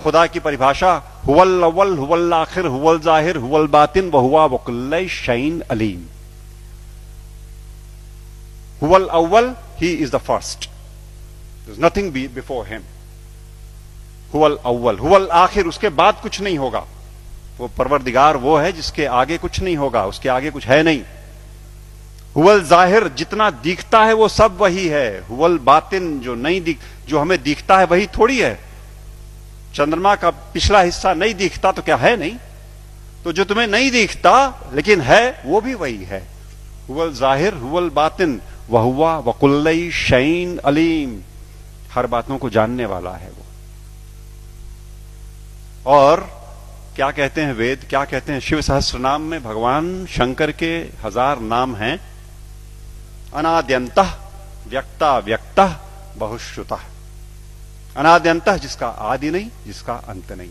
खुदा की परिभाषा हुवल अव्वल हुवल आखिर हुवल जाहिर हुवल बातिन व हुवा वकुल्ल शैइन अलीम। हुवल अव्वल, he is the first, there is nothing before him. हुवल अव्वल, हुवल आखिर, उसके बाद कुछ नहीं होगा। वो परवरदिगार वो है जिसके आगे कुछ नहीं होगा, उसके आगे कुछ है नहीं। हुवल जाहिर, जितना दिखता है वो सब वही है। हुवल बातिन, जो हमें दिखता है वही थोड़ी है। चंद्रमा का पिछला हिस्सा नहीं दिखता तो क्या है नहीं? तो जो तुम्हें नहीं दिखता लेकिन है वो भी वही है। हुवल जाहिर हुवल बातिन वहुवा वकुल्ल शैइन अलीम, हर बातों को जानने वाला है वो। और क्या कहते हैं वेद, क्या कहते हैं? शिव सहस्त्र नाम में भगवान शंकर के 1000 नाम हैं। अनाद्यंतः व्यक्ता व्यक्तः बहुश्रुतः। अनाद्यंतः, जिसका आदि नहीं, जिसका अंत नहीं।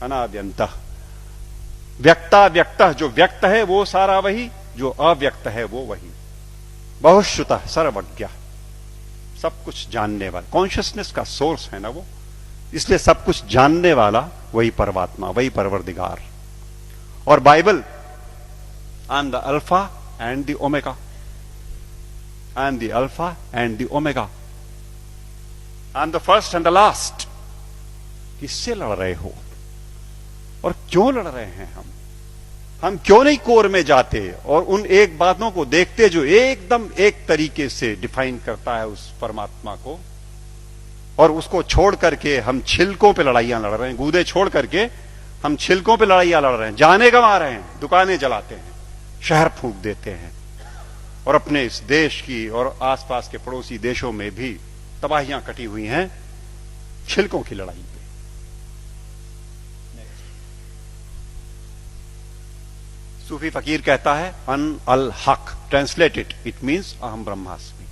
अनाद्यंतः व्यक्ता व्यक्तः, जो व्यक्त है वो सारा वही, जो अव्यक्त है वो वही। बहुश्रुतः, सर्वज्ञ, सब कुछ जानने वाला, कॉन्शियसनेस का सोर्स है ना वो, इसलिए सब कुछ जानने वाला वही परमात्मा, वही परवरदिगार। और Bible, I am the alpha and the omega, I am the alpha and the omega, I am the first and the last. किससे लड़ रहे हो और क्यों लड़ रहे हैं? हम क्यों नहीं कोर में जाते और उन एक बातों को देखते जो एकदम एक तरीके से डिफाइन करता है उस परमात्मा को, और उसको छोड़ करके हम छिलकों पे लड़ाइयां लड़ रहे हैं। गूदे छोड़ करके हम छिलकों पे लड़ाइयां लड़ रहे हैं, जाने गंवा रहे हैं, दुकानें जलाते हैं, शहर फूंक देते हैं, और अपने इस देश की और आसपास के पड़ोसी देशों में भी तबाहियां कटी हुई हैं छिलकों की लड़ाई पे। सूफी फकीर कहता है अन अल हक, ट्रांसलेटेड इट मीन्स अहम ब्रह्मास्मि,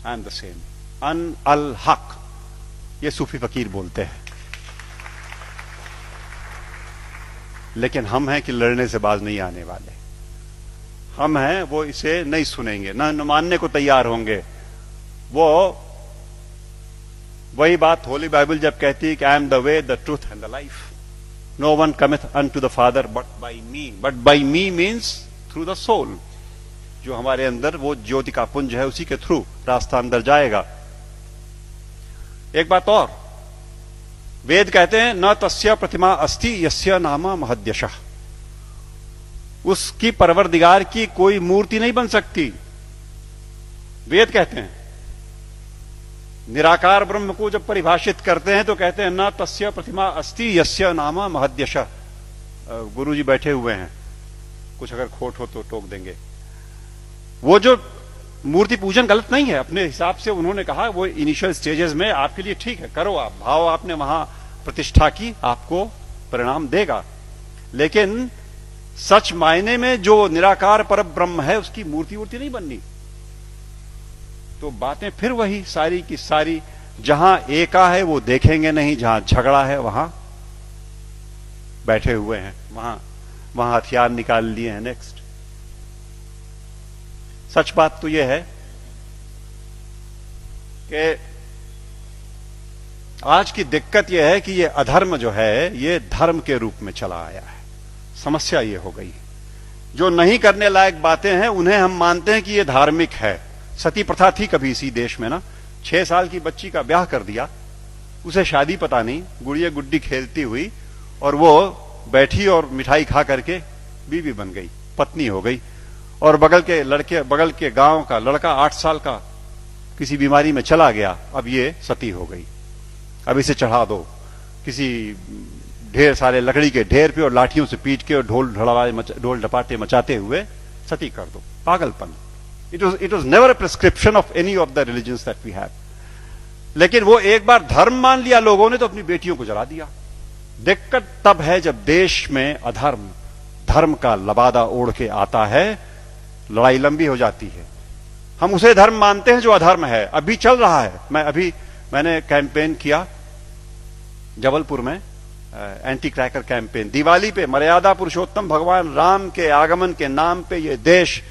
आई एम द सेम। अन अल हक, ये सूफी फकीर बोलते हैं। लेकिन हम हैं कि लड़ने से बाज नहीं आने वाले। हम हैं वो इसे नहीं सुनेंगे, न मानने को तैयार होंगे। वो वही बात होली बाइबल जब कहती है कि I am the way the truth and the life, no one cometh unto the father but by me. But by me means through the soul, जो हमारे अंदर वो ज्योति का पुंज है उसी के थ्रू रास्ता अंदर जाएगा। एक बात और, वेद कहते हैं न तस्य प्रतिमा अस्ति यस्य नामा महद्यशः, उसकी परवरदिगार की कोई मूर्ति नहीं बन सकती। वेद कहते हैं निराकार ब्रह्म को जब परिभाषित करते हैं तो कहते हैं न तस्य प्रतिमा अस्ति यस्य नामा महद्यशः। गुरुजी बैठे हुए हैं, कुछ अगर खोट हो तो टोक देंगे। वो जो मूर्ति पूजन गलत नहीं है, अपने हिसाब से उन्होंने कहा वो इनिशियल स्टेजेस में आपके लिए ठीक है, करो आप, भाव आपने वहां प्रतिष्ठा की, आपको परिणाम देगा। लेकिन सच मायने में जो निराकार पर ब्रह्म है उसकी मूर्ति वूर्ति नहीं बननी। तो बातें फिर वही सारी की सारी, जहां एका है वो देखेंगे नहीं, जहां झगड़ा है वहां बैठे हुए हैं, वहां हथियार निकाल लिए हैं। नेक्स्ट, सच बात तो यह है कि आज की दिक्कत यह है कि ये अधर्म जो है ये धर्म के रूप में चला आया है। समस्या ये हो गई, जो नहीं करने लायक बातें हैं उन्हें हम मानते हैं कि ये धार्मिक है। सती प्रथा थी कभी इसी देश में ना, 6 साल की बच्ची का ब्याह कर दिया, उसे शादी पता नहीं, गुड़िया गुड्डी खेलती हुई, और वो बैठी और मिठाई खा करके बीवी बन गई, पत्नी हो गई। और बगल के गांव का लड़का 8 साल का किसी बीमारी में चला गया, अब ये सती हो गई। अब इसे चढ़ा दो किसी ढेर सारे लकड़ी के ढेर पे और लाठियों से पीट के और ढोल ढपाटे मचाते हुए सती कर दो। पागलपन। It was never a prescription of any of the religions that we have. लेकिन वो एक बार धर्म मान लिया लोगों ने तो अपनी बेटियों को जला दिया। दिक्कत तब है जब देश में अधर्म धर्म का लबादा ओढ़ के आता है, लड़ाई लंबी हो जाती है। हम उसे धर्म मानते हैं जो अधर्म है। अभी चल रहा है, मैंने कैंपेन किया जबलपुर में, एंटी क्रैकर कैंपेन। दिवाली पे मर्यादा पुरुषोत्तम भगवान राम के आगमन के नाम पे ये देश,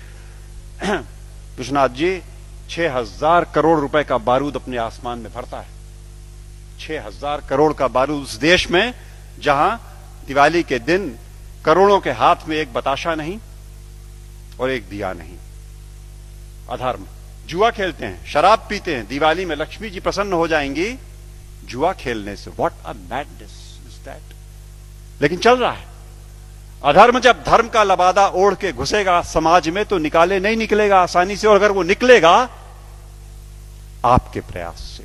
विश्वनाथ जी, 6000 करोड़ रुपए का बारूद अपने आसमान में भरता है। 6,000 करोड़ का बारूद उस देश में जहां दिवाली के दिन करोड़ों के हाथ में एक बताशा नहीं और एक दिया नहीं। अधर्म। जुआ खेलते हैं, शराब पीते हैं, दिवाली में लक्ष्मी जी प्रसन्न हो जाएंगी जुआ खेलने से। What a madness is that. लेकिन चल रहा है। अधर्म जब धर्म का लबादा ओढ़ के घुसेगा समाज में तो नहीं निकलेगा आसानी से, और अगर वो निकलेगा आपके प्रयास से।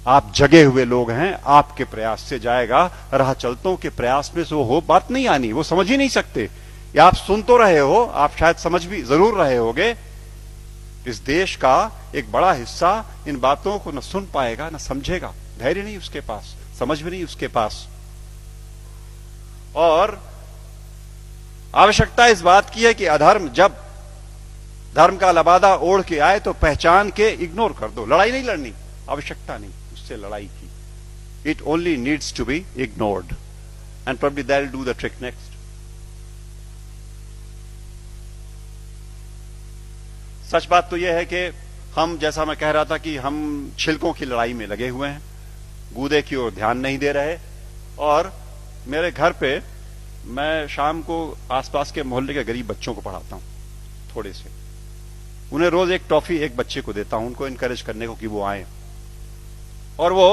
आप जगे हुए लोग हैं, आपके प्रयास से जाएगा। राह चलतों के प्रयास में से वो बात नहीं आनी, वो समझ ही नहीं सकते। या आप सुन तो रहे हो, आप शायद समझ भी जरूर रहे होगे। इस देश का एक बड़ा हिस्सा इन बातों को न सुन पाएगा न समझेगा। धैर्य नहीं उसके पास, समझ भी नहीं उसके पास। और आवश्यकता इस बात की है कि अधर्म जब धर्म का लबादा ओढ़ के आए तो पहचान के इग्नोर कर दो। लड़ाई नहीं लड़नी, आवश्यकता नहीं उससे लड़ाई की। It only needs to be ignored and probably that will do the trick next. सच बात तो यह है कि हम, जैसा मैं कह रहा था, कि हम छिलकों की लड़ाई में लगे हुए हैं, गूदे की ओर ध्यान नहीं दे रहे। और मेरे घर पे मैं शाम को आसपास के मोहल्ले के गरीब बच्चों को पढ़ाता हूं, थोड़े से। उन्हें रोज एक टॉफी एक बच्चे को देता हूं, उनको इनकरेज करने को कि वो आए। और वो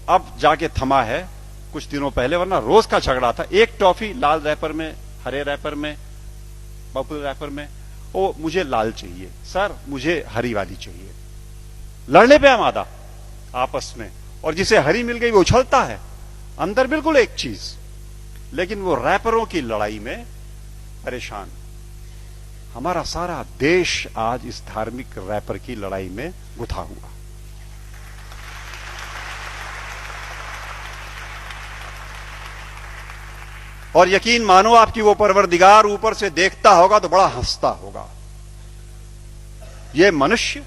अब जाके थमा है कुछ दिनों पहले, वरना रोज का झगड़ा था। एक टॉफी लाल रैपर में, हरे रैपर में, पर्पल रैपर में। ओ मुझे लाल चाहिए सर, मुझे हरी वाली चाहिए। लड़ने पे आमादा आपस में। और जिसे हरी मिल गई वो उछलता है, अंदर बिल्कुल एक चीज, लेकिन वो रैपरों की लड़ाई में परेशान। हमारा सारा देश आज इस धार्मिक रैपर की लड़ाई में गुथा हुआ। और यकीन मानो आपकी वो परवरदिगार ऊपर से देखता होगा तो बड़ा हंसता होगा। ये मनुष्य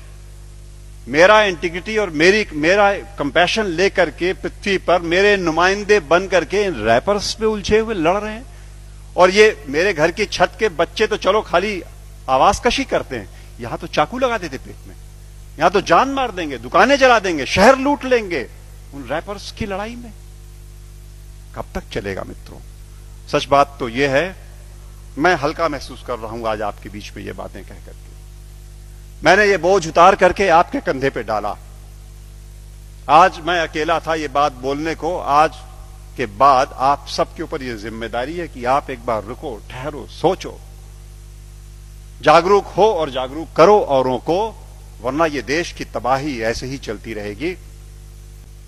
मेरा इंटीग्रिटी और मेरा कंपैशन लेकर के पृथ्वी पर मेरे नुमाइंदे बन करके इन रैपर्स पे उलझे हुए लड़ रहे हैं। और ये मेरे घर की छत के बच्चे तो चलो खाली आवाज कशी करते हैं, यहां तो चाकू लगा देते पेट में, यहां तो जान मार देंगे, दुकानें जला देंगे, शहर लूट लेंगे उन रैपर्स की लड़ाई में। कब तक चलेगा मित्रों? सच बात तो यह है, मैं हल्का महसूस कर रहा हूं आज आपके बीच में ये बातें कह करके। मैंने ये बोझ उतार करके आपके कंधे पे डाला। आज मैं अकेला था ये बात बोलने को। आज के बाद आप सबके ऊपर ये जिम्मेदारी है कि आप एक बार रुको, ठहरो, सोचो, जागरूक हो और जागरूक करो औरों को, वरना ये देश की तबाही ऐसे ही चलती रहेगी।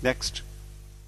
नेक्स्ट।